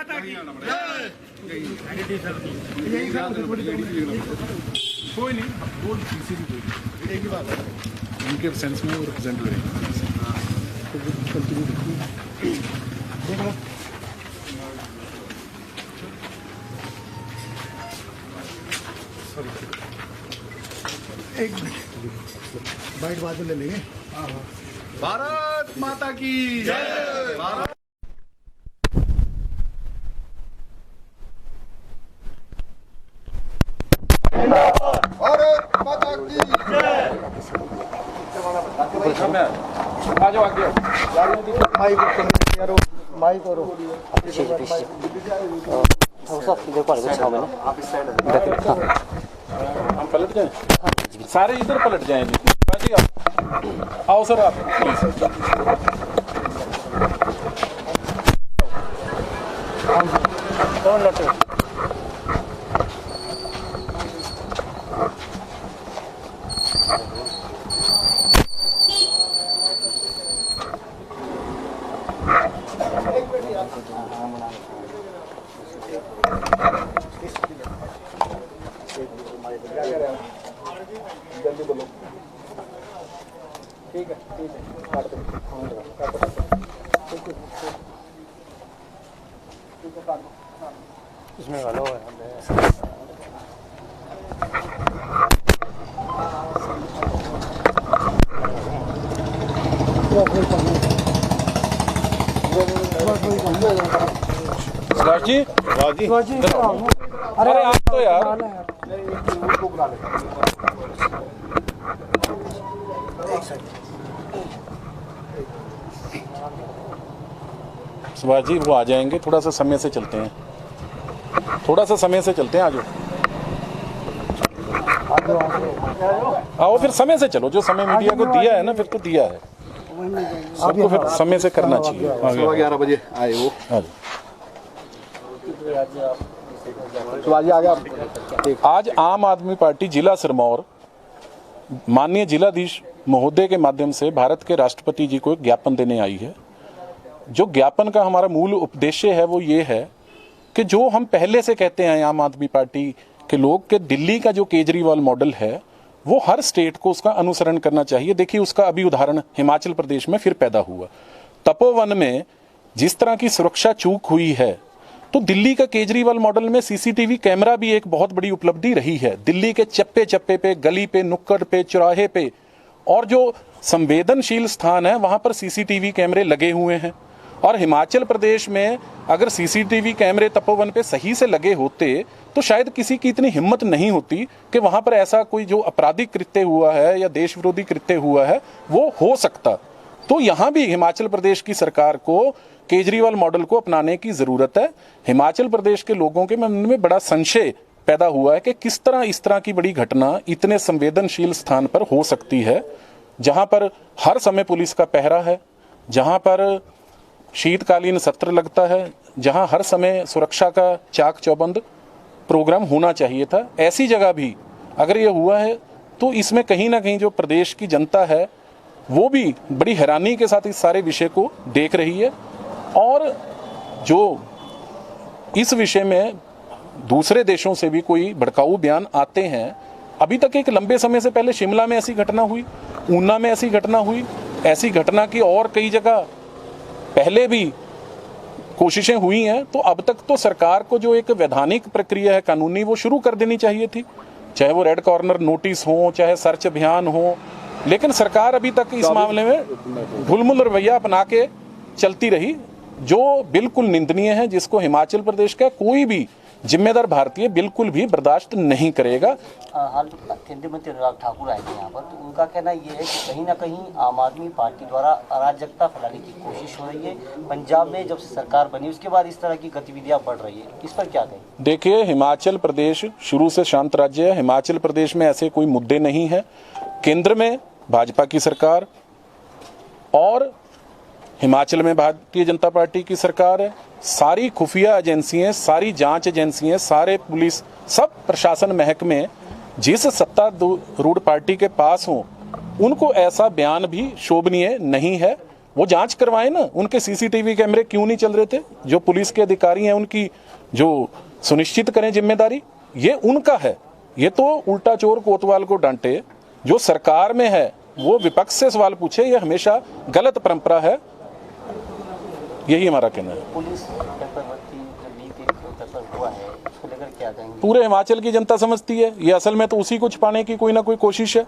माता की कोई नहीं, वो किसी भी कोई एक ही बात है, उनके सेंस में वो रिप्रेजेंट करेंगे। एक बाइट बाद में ले लेंगे। भारत माता की जय। भारत माता की आ जाओ आगे। माइक और हम पलट जाएं, सारे इधर पलट जाएं जी। बाजी आओ सर, आप प्लीज। इसमें वालों है सुभाष जी, अरे आप तो यार सुभाष जी वो आ जाएंगे, थोड़ा सा समय से चलते हैं, थोड़ा सा समय से चलते हैं। आ जाओ, आओ फिर समय से चलो, जो समय मीडिया को दिया है ना, फिर तो दिया है सबको, फिर समय से करना चाहिए। 11 बजे आए वो। आ जाओ। आज आम आदमी पार्टी जिला सिरमौर माननीय जिलाधीश महोदय के माध्यम से भारत के राष्ट्रपति जी को एक ज्ञापन देने आई है। जो ज्ञापन का हमारा मूल उद्देश्य है वो ये है कि जो हम पहले से कहते हैं आम आदमी पार्टी के लोग कि दिल्ली का जो केजरीवाल मॉडल है वो हर स्टेट को उसका अनुसरण करना चाहिए। देखिए उसका अभी उदाहरण हिमाचल प्रदेश में फिर पैदा हुआ। तपोवन में जिस तरह की सुरक्षा चूक हुई है, तो दिल्ली का केजरीवाल मॉडल में सीसीटीवी कैमरा भी एक बहुत बड़ी उपलब्धि रही है। दिल्ली के चप्पे चप्पे पे, गली पे, नुक्कड़ पे, चौराहे पे और जो संवेदनशील स्थान है वहां पर सीसीटीवी कैमरे लगे हुए हैं। और हिमाचल प्रदेश में अगर सीसीटीवी कैमरे तपोवन पे सही से लगे होते तो शायद किसी की इतनी हिम्मत नहीं होती कि वहां पर ऐसा कोई जो आपराधिक कृत्य हुआ है या देश विरोधी कृत्य हुआ है वो हो सकता। तो यहाँ भी हिमाचल प्रदेश की सरकार को केजरीवाल मॉडल को अपनाने की जरूरत है। हिमाचल प्रदेश के लोगों के मन में बड़ा संशय पैदा हुआ है कि किस तरह इस तरह की बड़ी घटना इतने संवेदनशील स्थान पर हो सकती है, जहां पर हर समय पुलिस का पहरा है, जहां पर शीतकालीन सत्र लगता है, जहां हर समय सुरक्षा का चाक चौबंद प्रोग्राम होना चाहिए था। ऐसी जगह भी अगर ये हुआ है तो इसमें कहीं ना कहीं जो प्रदेश की जनता है वो भी बड़ी हैरानी के साथ इस सारे विषय को देख रही है। और जो इस विषय में दूसरे देशों से भी कोई भड़काऊ बयान आते हैं, अभी तक एक लंबे समय से पहले शिमला में ऐसी घटना हुई, ऊना में ऐसी घटना हुई, ऐसी घटना की और कई जगह पहले भी कोशिशें हुई हैं। तो अब तक तो सरकार को जो एक वैधानिक प्रक्रिया है कानूनी वो शुरू कर देनी चाहिए थी, चाहे वो रेड कॉर्नर नोटिस हो, चाहे सर्च अभियान हो। लेकिन सरकार अभी तक इस मामले में ढुलमुल रवैया अपना के चलती रही, जो बिल्कुल निंदनीय है, जिसको हिमाचल प्रदेश का कोई भी जिम्मेदार भारतीय बिल्कुल भी बर्दाश्त नहीं करेगा। हाल केंद्रीय मंत्री अनुराग ठाकुर आए थे यहाँ पर, तो उनका कहना ये है कि कहीं ना कहीं आम आदमी पार्टी द्वारा अराजकता फैलाने की कोशिश हो रही है। पंजाब में जब से सरकार बनी उसके बाद इस तरह की गतिविधियां बढ़ रही है, इस पर क्या कहें? देखिए, हिमाचल प्रदेश शुरू से शांत राज्य है। हिमाचल प्रदेश में ऐसे कोई मुद्दे नहीं है। केंद्र में भाजपा की सरकार और हिमाचल में भारतीय जनता पार्टी की सरकार है। सारी खुफिया एजेंसियां, सारी जांच एजेंसियां, सारे पुलिस, सब प्रशासन महकमे जिस सत्तारूढ़ पार्टी के पास हों, उनको ऐसा बयान भी शोभनीय नहीं है। वो जांच करवाएं ना, उनके सीसीटीवी कैमरे क्यों नहीं चल रहे थे? जो पुलिस के अधिकारी हैं उनकी जो सुनिश्चित करें जिम्मेदारी, ये उनका है। ये तो उल्टा चोर कोतवाल को डांटे, जो सरकार में है वो विपक्ष से सवाल पूछे, ये हमेशा गलत परंपरा है। यही हमारा कहना है। पुलिस पेपर भर्ती जो लीक एक पेपर हुआ है, उसको लेकर क्या कहेंगे? पूरे हिमाचल की जनता समझती है, ये असल में तो उसी को छुपाने की कोई ना कोई कोशिश है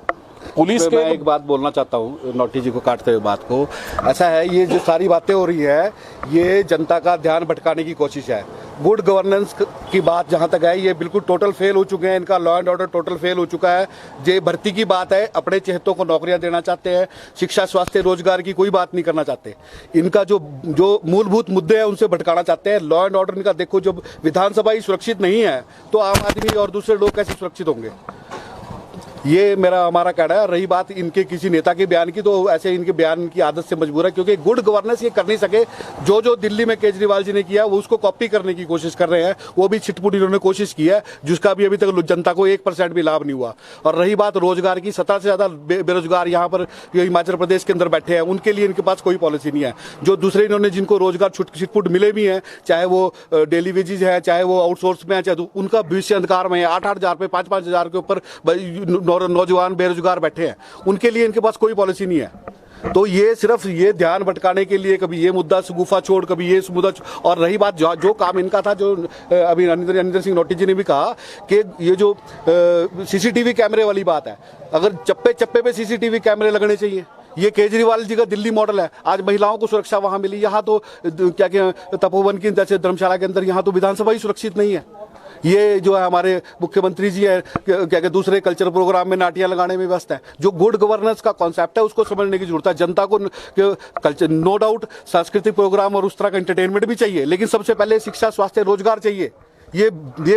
पुलिस के। मैं एक बात बोलना चाहता हूँ नोटी जी को काटते हुए बात को। ऐसा है, ये जो सारी बातें हो रही है ये जनता का ध्यान भटकाने की कोशिश है। गुड गवर्नेंस की बात जहाँ तक है, ये बिल्कुल टोटल फेल हो चुके हैं, इनका law and order total fail हो चुका है। ये भर्ती की बात है, अपने चहेतों को नौकरियां देना चाहते हैं, शिक्षा स्वास्थ्य रोजगार की कोई बात नहीं करना चाहते। इनका जो मूलभूत मुद्दे हैं उनसे भटकाना चाहते हैं। लॉ एंड ऑर्डर इनका देखो, जब विधानसभा ही सुरक्षित नहीं है तो आम आदमी और दूसरे लोग कैसे सुरक्षित होंगे? ये हमारा कहना है। रही बात इनके किसी नेता के बयान की, तो ऐसे इनके बयान की आदत से मजबूर है, क्योंकि गुड गवर्नेंस ये कर नहीं सके। जो दिल्ली में केजरीवाल जी ने किया वो उसको कॉपी करने की कोशिश कर रहे हैं। वो भी छिटपुट इन्होंने कोशिश की है, जिसका भी अभी तक जनता को 1% भी लाभ नहीं हुआ। और रही बात रोजगार की, 17 से ज़्यादा बेरोजगार यहाँ पर हिमाचल प्रदेश के अंदर बैठे हैं, उनके लिए इनके पास कोई पॉलिसी नहीं है। जो दूसरे इन्होंने जिनको रोजगार छिटपुट मिले भी हैं, चाहे वो डेली वेजेज है, चाहे वो आउटसोर्स में है, चाहे उनका भविष्य अंधकार में है। 8-8 हज़ार पे 5-5 हज़ार के ऊपर नौजवान बेरोजगार बैठे हैं, उनके लिए इनके पास कोई पॉलिसी नहीं है। तो ये सिर्फ ये ध्यान भटकाने के लिए, कभी ये मुद्दा गुफा छोड़, कभी ये मुद्दा और रही बात जो काम इनका था, जो अभी अनिंदर सिंह नोटी जी ने भी कहा कि ये जो सीसीटीवी कैमरे वाली बात है, अगर चप्पे चप्पे पे सीसीटीवी कैमरे लगने चाहिए। ये केजरीवाल जी का दिल्ली मॉडल है। आज महिलाओं को सुरक्षा वहां मिली, यहाँ तो क्या तपोवन की जैसे धर्मशाला के अंदर यहाँ तो विधानसभा ही सुरक्षित नहीं है। ये जो है हमारे मुख्यमंत्री जी है क्या दूसरे कल्चर प्रोग्राम में नाटियां लगाने में व्यस्त है। जो गुड गवर्नेंस का कॉन्सेप्ट है उसको समझने की जरूरत है। जनता को कल्चर, नो डाउट सांस्कृतिक प्रोग्राम और उस तरह का एंटरटेनमेंट भी चाहिए, लेकिन सबसे पहले शिक्षा स्वास्थ्य रोजगार चाहिए। ये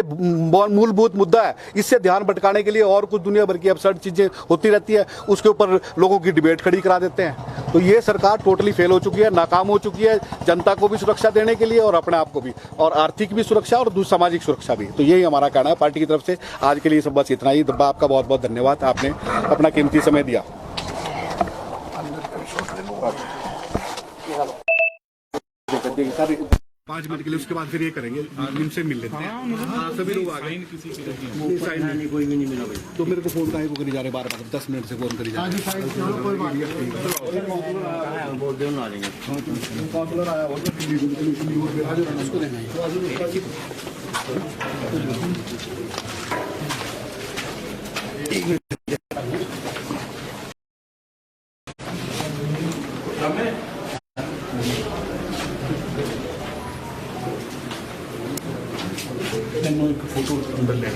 मूलभूत मुद्दा है। इससे ध्यान भटकाने के लिए और कुछ दुनिया भर की अब्सर्ड चीजें होती रहती है, उसके ऊपर लोगों की डिबेट खड़ी करा देते हैं। तो ये सरकार टोटली फेल हो चुकी है, नाकाम हो चुकी है, जनता को भी सुरक्षा देने के लिए और अपने आप को भी, और आर्थिक भी सुरक्षा और सामाजिक सुरक्षा भी। तो यही हमारा कहना है पार्टी की तरफ से। आज के लिए सब बस इतना ही। आपका बहुत बहुत धन्यवाद, आपने अपना कीमती समय दिया। 5 मिनट के लिए, उसके बाद फिर ये करेंगे, इनसे मिल लेते हैं। सभी लोग आ गए, कोई भी नहीं मिला भाई। तो मेरे को फोन काहे को करी जा रहे बार-बार, 10 मिनट से फोन करी जा रहे। काउंसलर आया वो उसको देना है। फोटो अंदर ले